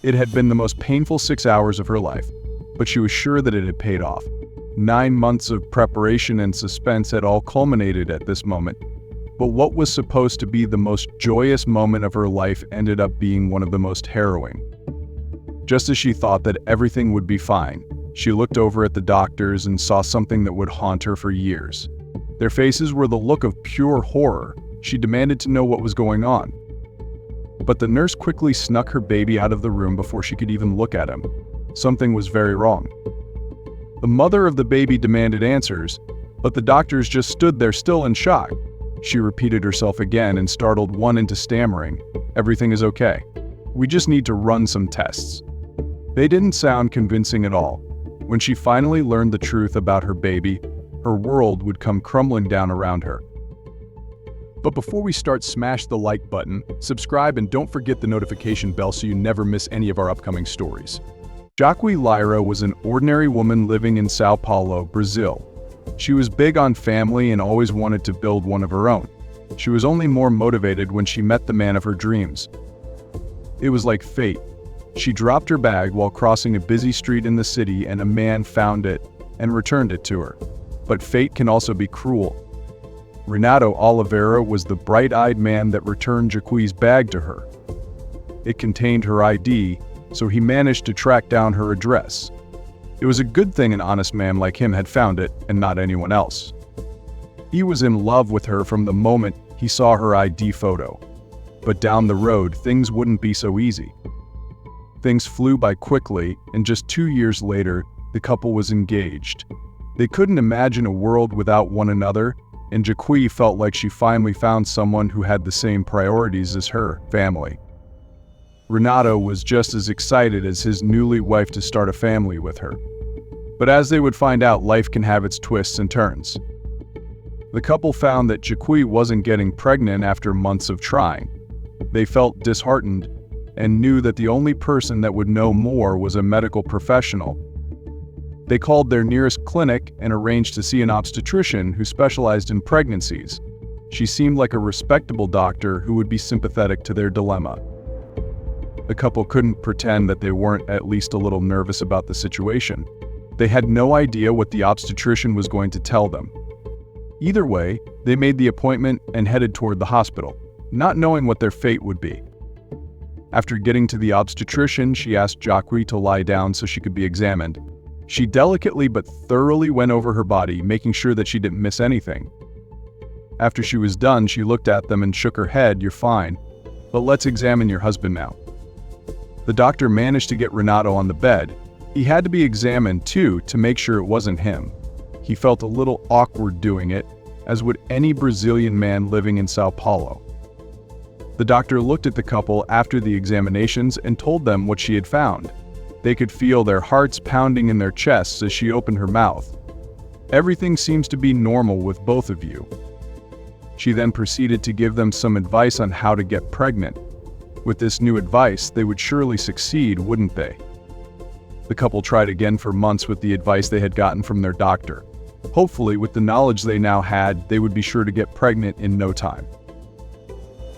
It had been the most painful 6 hours of her life, but she was sure that it had paid off. 9 months of preparation and suspense had all culminated at this moment, but what was supposed to be the most joyous moment of her life ended up being one of the most harrowing. Just as she thought that everything would be fine, she looked over at the doctors and saw something that would haunt her for years. Their faces were the look of pure horror. She demanded to know what was going on. But the nurse quickly snuck her baby out of the room before she could even look at him. Something was very wrong. The mother of the baby demanded answers, but the doctors just stood there still in shock. She repeated herself again and startled one into stammering, "Everything is okay. We just need to run some tests." They didn't sound convincing at all. When she finally learned the truth about her baby, her world would come crumbling down around her. But before we start, smash the like button, subscribe, and don't forget the notification bell so you never miss any of our upcoming stories. Jaque Lyra was an ordinary woman living in Sao Paulo, Brazil. She was big on family and always wanted to build one of her own. She was only more motivated when she met the man of her dreams. It was like fate. She dropped her bag while crossing a busy street in the city, and a man found it and returned it to her. But fate can also be cruel. Renato Oliveira was the bright-eyed man that returned Jaque's bag to her. It contained her ID, so he managed to track down her address. It was a good thing an honest man like him had found it and not anyone else. He was in love with her from the moment he saw her ID photo. But down the road, things wouldn't be so easy. Things flew by quickly, and just 2 years later, the couple was engaged. They couldn't imagine a world without one another, and Jaque felt like she finally found someone who had the same priorities as her family. Renato was just as excited as his newly wife to start a family with her. But as they would find out, life can have its twists and turns. The couple found that Jaque wasn't getting pregnant after months of trying. They felt disheartened and knew that the only person that would know more was a medical professional. They called their nearest clinic and arranged to see an obstetrician who specialized in pregnancies. She seemed like a respectable doctor who would be sympathetic to their dilemma. The couple couldn't pretend that they weren't at least a little nervous about the situation. They had no idea what the obstetrician was going to tell them. Either way, they made the appointment and headed toward the hospital, not knowing what their fate would be. After getting to the obstetrician, she asked Jaque to lie down so she could be examined. She delicately but thoroughly went over her body, making sure that she didn't miss anything. After she was done, she looked at them and shook her head. "You're fine, but let's examine your husband now." The doctor managed to get Renato on the bed. He had to be examined too to make sure it wasn't him. He felt a little awkward doing it, as would any Brazilian man living in Sao Paulo. The doctor looked at the couple after the examinations and told them what she had found. They could feel their hearts pounding in their chests as she opened her mouth. "Everything seems to be normal with both of you." She then proceeded to give them some advice on how to get pregnant. With this new advice, they would surely succeed, wouldn't they? The couple tried again for months with the advice they had gotten from their doctor. Hopefully, with the knowledge they now had, they would be sure to get pregnant in no time.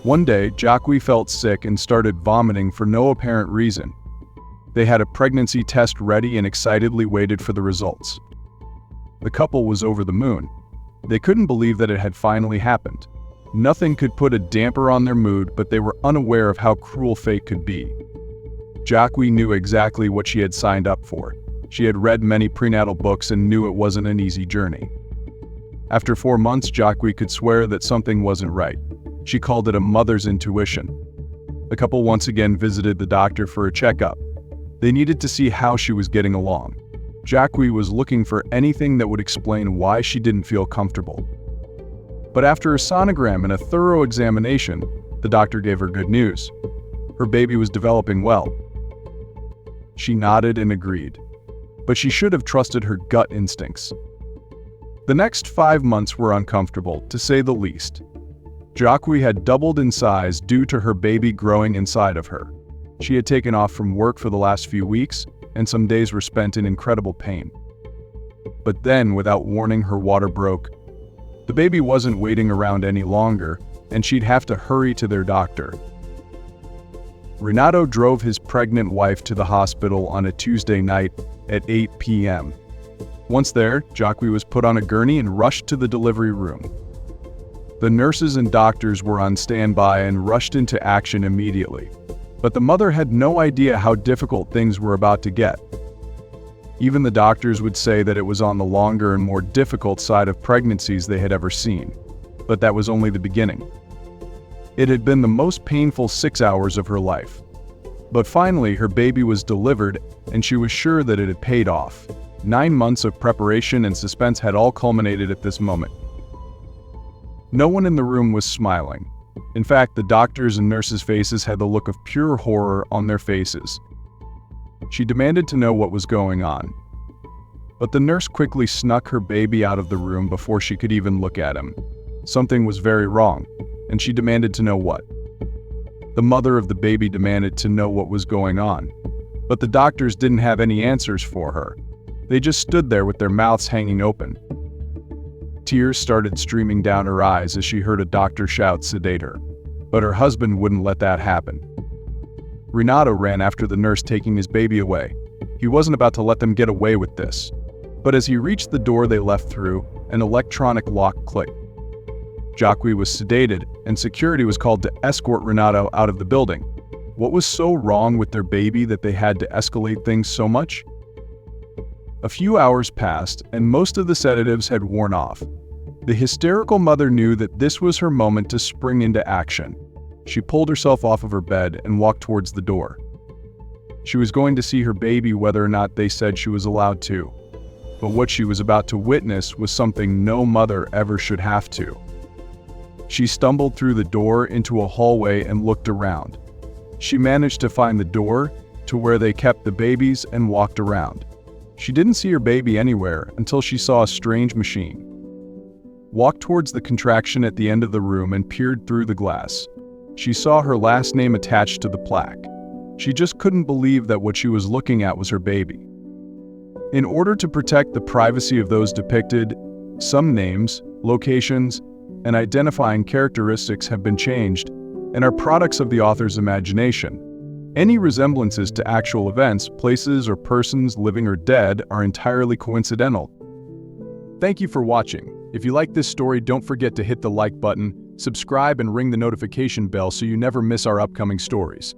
One day, Jaque felt sick and started vomiting for no apparent reason. They had a pregnancy test ready and excitedly waited for the results. The couple was over the moon. They couldn't believe that it had finally happened. Nothing could put a damper on their mood, but they were unaware of how cruel fate could be. Jaque knew exactly what she had signed up for. She had read many prenatal books and knew it wasn't an easy journey. After 4 months, Jaque could swear that something wasn't right. She called it a mother's intuition. The couple once again visited the doctor for a checkup. They needed to see how she was getting along. Jaque was looking for anything that would explain why she didn't feel comfortable. But after a sonogram and a thorough examination, the doctor gave her good news. Her baby was developing well. She nodded and agreed, but she should have trusted her gut instincts. The next 5 months were uncomfortable, to say the least. Jaque had doubled in size due to her baby growing inside of her. She had taken off from work for the last few weeks, and some days were spent in incredible pain. But then, without warning, her water broke. The baby wasn't waiting around any longer, and she'd have to hurry to their doctor. Renato drove his pregnant wife to the hospital on a Tuesday night at 8 p.m. Once there, Jacques was put on a gurney and rushed to the delivery room. The nurses and doctors were on standby and rushed into action immediately. But the mother had no idea how difficult things were about to get. Even the doctors would say that it was on the longer and more difficult side of pregnancies they had ever seen. But that was only the beginning. It had been the most painful 6 hours of her life. But finally, her baby was delivered, and she was sure that it had paid off. 9 months of preparation and suspense had all culminated at this moment. No one in the room was smiling. In fact, the doctors' and nurses' faces had the look of pure horror on their faces. She demanded to know what was going on. But the nurse quickly snuck her baby out of the room before she could even look at him. Something was very wrong, and she demanded to know what. The mother of the baby demanded to know what was going on. But the doctors didn't have any answers for her. They just stood there with their mouths hanging open. Tears started streaming down her eyes as she heard a doctor shout, "Sedate her." But her husband wouldn't let that happen. Renato ran after the nurse, taking his baby away. He wasn't about to let them get away with this. But as he reached the door they left through, an electronic lock clicked. Jacques was sedated, and security was called to escort Renato out of the building. What was so wrong with their baby that they had to escalate things so much? A few hours passed, and most of the sedatives had worn off. The hysterical mother knew that this was her moment to spring into action. She pulled herself off of her bed and walked towards the door. She was going to see her baby whether or not they said she was allowed to. But what she was about to witness was something no mother ever should have to. She stumbled through the door into a hallway and looked around. She managed to find the door to where they kept the babies and walked around. She didn't see her baby anywhere until she saw a strange machine. Walked towards the contraction at the end of the room and peered through the glass. She saw her last name attached to the plaque. She just couldn't believe that what she was looking at was her baby. In order to protect the privacy of those depicted, some names, locations, and identifying characteristics have been changed and are products of the author's imagination. Any resemblances to actual events, places, or persons, living or dead, are entirely coincidental. Thank you for watching. If you like this story, don't forget to hit the like button, subscribe, and ring the notification bell so you never miss our upcoming stories.